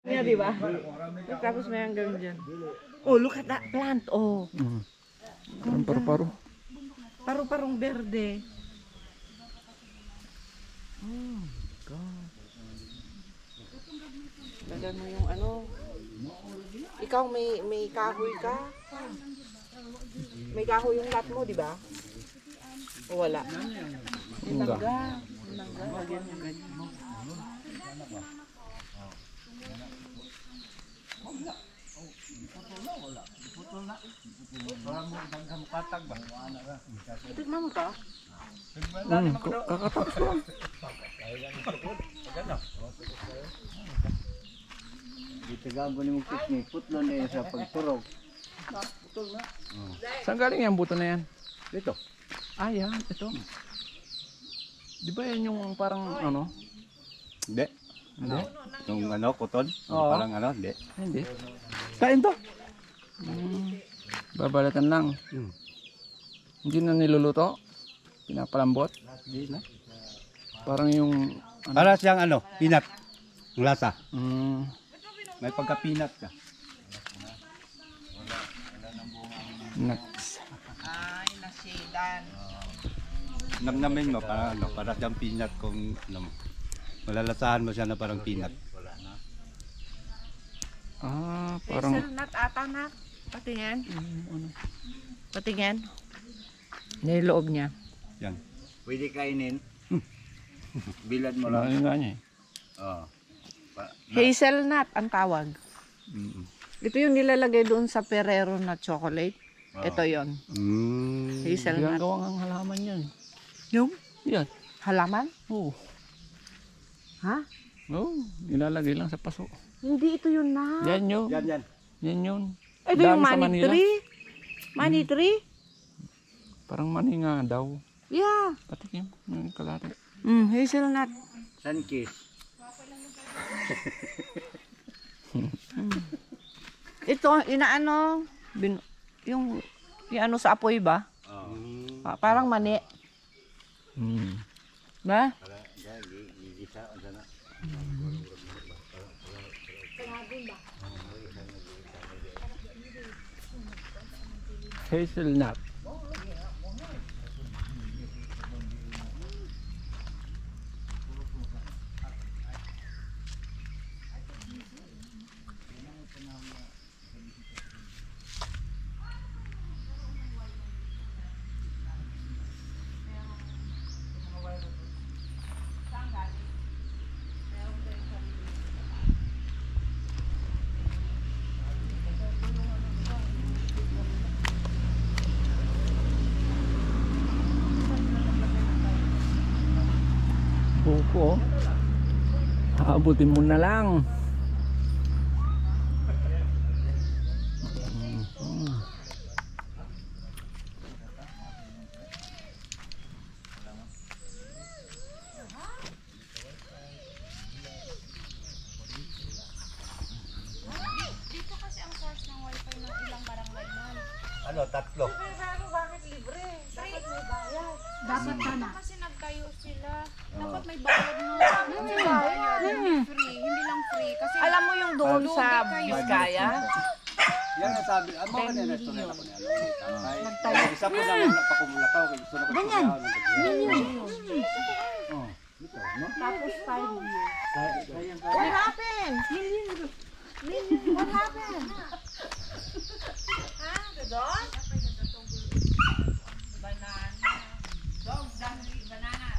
Nga, di ba? Tapos may hanggang dyan. Oh, look at that plant, oh. Parang paru-paro. Paru-parong berde. Oh, God. Lagyan mo yung ano. Ikaw may kahoy ka. May kahoy yung lot mo, di ba? O wala? May tangga. Lagyan mo ganyan mo. Tignan mo to. Kakatapos ko lang. Itagabo ni mong piknik, putlo na yan sa pagturog. Saan galing yan buto na yan? Dito. Ah, yan. Ito. Di ba yan yung parang ano? Hindi. Hindi? Yung ano, kuton? Oo. Parang ano, hindi. Hindi. Kain to. Babalatan lang. Hindi na niluluto. Pinapalambot. Hindi na. Parang yung ano? Para siyang ano, peanut. Ang lasa. May pagka-peanut ka. Nuts. Ay, nasidan. Namnamin mo, para ano, para siyang peanut kung ano mo. Malalasahan mo siya na parang peanut. Ah, parang Hazelnut ata na. Patingin. Patingin. Niloob niya. Yan. Pwede kainin. Bilad mo lang. ano nga niya eh. Oh. Hazelnut ang tawag. Mm. Ito yung nilalagay doon sa Ferrero na chocolate. Ito yon. Mm. Hazelnut. Ginagawang ang halaman yan. Yung Yan. halaman? Oo. Ha? Oo. Nilalagay lang sa paso. Hindi ito yun na. Yan yun. Yan, yan. Yan yun. Ito Dami yung sa money Manila. tree. Money tree? Parang maninga daw. Yeah. Patikim. Yung kalate. Hazelnut. Sunkiss. Ito, inaano, yung ano sa apoy ba? Oh. Parang mani. Ba? Hazelnut. Buko. Aabutin mo na lang. Dito kasi ang source ng wifi ng ilang barangay man. Ano, tatlo. Bakit libre? Dapat may bayad. Dapat sana. Kasi nagtayo sila. Dapat may bayad no. May bayad. Hindi free. Hindi lang free. Kasi Alam mo yung doon sa Biskaya? Yan ang sabi. Ang mga restaurant ako niya. Ay, isa po na wala pa kumulakaw. Gusto na ko ganyan. Tapos 5 years. What happened? What happened? Ha? Doon? Banana. Dog, banana.